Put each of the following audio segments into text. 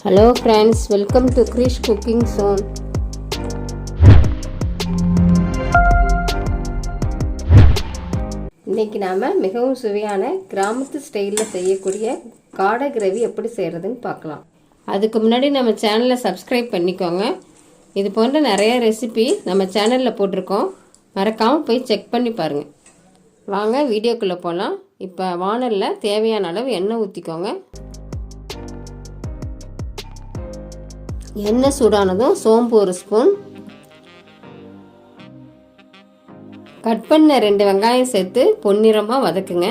Hello friends, welcome to Krish Cookingzone. இன்னைக்கு நாம மிகவும் சுவையான கிராமத்து ஸ்டைலில் செய்யக்கூடிய காடை கிரேவி எப்படி செய்கிறதுன்னு பார்க்கலாம். அதுக்கு முன்னாடி நம்ம சேனலை சப்ஸ்கிரைப் பண்ணிக்கோங்க. இது போன்ற நிறைய ரெசிபி நம்ம சேனலில் போட்டிருக்கோம். மறக்காமல் போய் செக் பண்ணி பாருங்கள். வாங்க வீடியோக்குள்ளே போகலாம். இப்போ வானலில் தேவையான அளவு எண்ணெய் ஊற்றிக்கோங்க. எண்ணெய் சூடானதும் சோம்பு ஒரு ஸ்பூன், கட் பண்ண 2 வெங்காயம் சேர்த்து பொன்னிறமாக வதக்குங்க.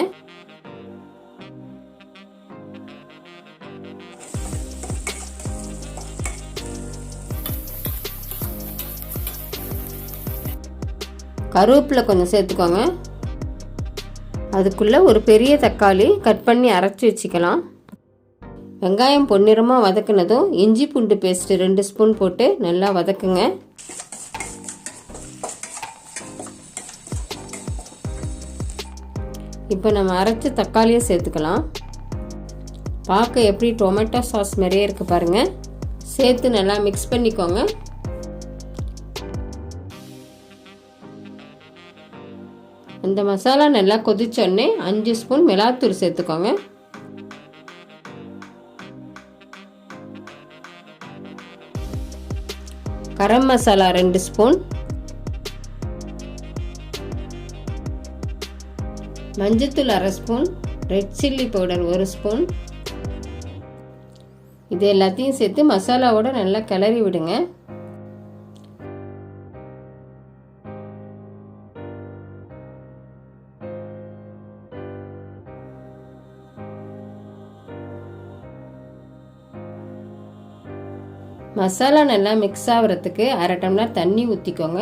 கருவேப்பிலை கொஞ்சம் சேர்த்துக்கோங்க. அதுக்குள்ளே ஒரு பெரிய தக்காளி கட் பண்ணி அரைச்சி வச்சுக்கலாம். வெங்காயம் பொன்னிறமாக வதக்குனதும் இஞ்சி பூண்டு பேஸ்ட்டு 2 ஸ்பூன் போட்டு நல்லா வதக்குங்க. இப்போ நம்ம அரைச்ச தக்காளியை சேர்த்துக்கலாம். பார்க்க எப்படி டொமேட்டோ சாஸ் மாதிரியே இருக்குது பாருங்கள். சேர்த்து நல்லா மிக்ஸ் பண்ணிக்கோங்க. இந்த மசாலா நல்லா கொதிச்சோடனே 5 ஸ்பூன் மிளகாத்தூள் சேர்த்துக்கோங்க. கரம் மசாலா 2 ஸ்பூன், மஞ்சத்தூள் 1/2 spoon, red chilli powder 1 spoon. இது எல்லாத்தையும் சேர்த்து மசாலாவோட நல்லா கிளறி விடுங்க. மசாலா நல்லா மிக்ஸ் ஆகிறதுக்கு 1/2 டம்ளர் தண்ணி ஊற்றிக்கோங்க.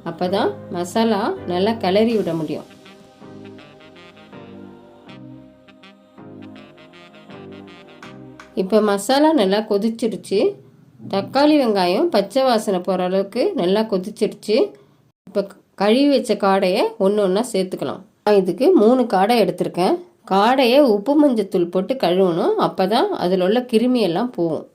அப்போ தான் மசாலா நல்லா கிளறி விட முடியும். இப்போ மசாலா நல்லா கொதிச்சிடுச்சு. தக்காளி வெங்காயம் பச்சை வாசனை போகிற அளவுக்கு நல்லா கொதிச்சிடுச்சு. இப்போ கழுவி வச்ச காடையை ஒன்று ஒன்றா சேர்த்துக்கலாம். இதுக்கு 3 காடை எடுத்திருக்கேன். காடையை உப்பு மஞ்சத்தூள் போட்டு கழுவணும். அப்போ தான் அதில் உள்ள கிருமியெல்லாம் போகும்.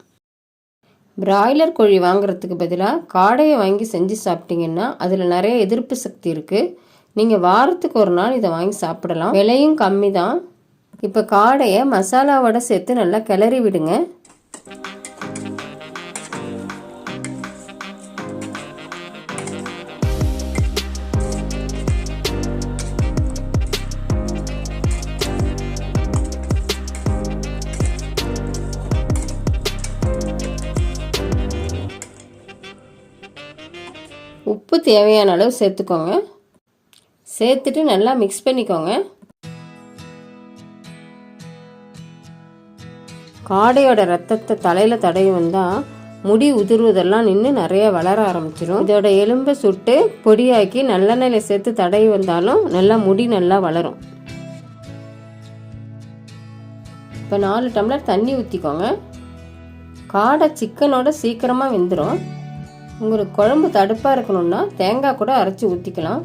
பிராய்லர் கோழி வாங்குறதுக்கு பதிலாக காடையை வாங்கி செஞ்சு சாப்பிட்டீங்கன்னா அதில் நிறைய எதிர்ப்பு சக்தி இருக்குது. நீங்கள் வாரத்துக்கு ஒரு நாள் இதை வாங்கி சாப்பிடலாம். விலையும் கம்மி தான். இப்போ காடையை மசாலாவோட சேர்த்து நல்லா கிளறி விடுங்க. உப்பு தேவையான அளவு சேர்த்துக்கோங்க. சேர்த்துட்டு நல்லா மிக்ஸ் பண்ணிக்கோங்க. காடையோட ரத்தத்தை தலையில் தடவி வந்தால் முடி உதிர்வதெல்லாம் நின்று நிறைய வளர ஆரம்பிச்சிடும். இதோட எலும்பை சுட்டு பொடியாக்கி நல்லெண்ணெயில் சேர்த்து தடவி வந்தாலும் நல்லா முடி நல்லா வளரும். இப்போ 4 டம்ளர் தண்ணி ஊற்றிக்கோங்க. காடை சிக்கனோட சீக்கிரமாக வெந்துடும். உங்களுக்கு குழம்பு தடுப்பாக இருக்கணும்னா தேங்காய் கூட அரைச்சி ஊற்றிக்கலாம்.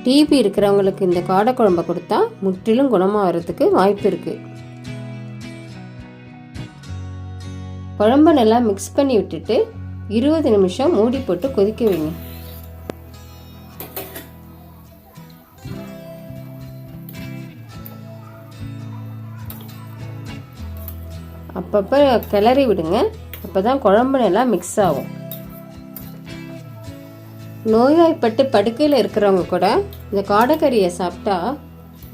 டிபி இருக்கிறவங்களுக்கு இந்த காடை குழம்பை கொடுத்தா முற்றிலும் குணமாக வர்றதுக்கு வாய்ப்பு இருக்குது. குழம்பை நல்லா மிக்ஸ் பண்ணி விட்டுட்டு 20 நிமிஷம் மூடி போட்டு கொதிக்க வைங்க. அப்பப்போ கிளறி விடுங்க. அப்போ தான் குழம்பு நல்லா மிக்ஸ் ஆகும். நோய்வாய்ப்பட்டு படுக்கையில் இருக்கிறவங்க கூட இந்த காடைக்கறியை சாப்பிட்டா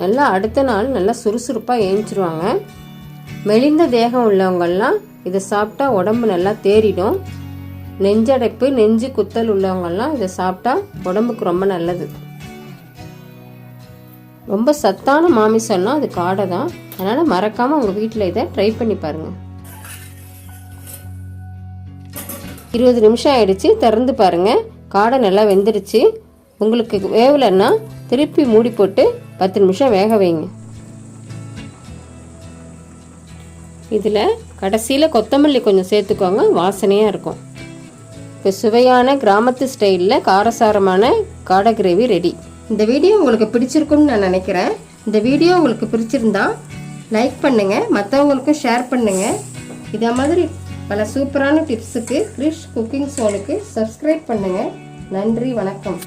நல்லா அடுத்த நாள் நல்லா சுறுசுறுப்பாக ஏஞ்சிருவாங்க. மெலிந்த தேகம் உள்ளவங்கள்லாம் இதை சாப்பிட்டா உடம்பு நல்லா தேறிடும். நெஞ்சடைப்பு நெஞ்சு குத்தல் உள்ளவங்கள்லாம் இதை சாப்பிட்டா உடம்புக்கு ரொம்ப நல்லது. ரொம்ப சத்தான மாமிசம்னா அது காடை தான். அதனால் மறக்காமல் உங்கள் வீட்டில் இதை ட்ரை பண்ணி பாருங்கள். 20 நிமிஷம் ஆயிடுச்சு. திறந்து பாருங்கள். காடை நல்லா வெந்துடுச்சு. உங்களுக்கு வேவலைன்னா திருப்பி மூடி போட்டு 10 நிமிஷம் வேக வைங்க. இதில் கடைசியில் கொத்தமல்லி கொஞ்சம் சேர்த்துக்கோங்க, வாசனையாக இருக்கும். இப்போ சுவையான கிராமத்து ஸ்டைலில் காரசாரமான காடை கிரேவி ரெடி. இந்த வீடியோ உங்களுக்கு பிடிச்சிருக்குன்னு நான் நினைக்கிறேன். இந்த வீடியோ உங்களுக்கு பிடிச்சிருந்தா லைக் பண்ணுங்கள், மற்றவங்களுக்கும் ஷேர் பண்ணுங்கள். இதே மாதிரி பல சூப்பரான டிப்ஸுக்கு கிரிஷ் குக்கிங் ஜோனுக்கு சப்ஸ்கிரைப் பண்ணுங்கள். நன்றி, வணக்கம்.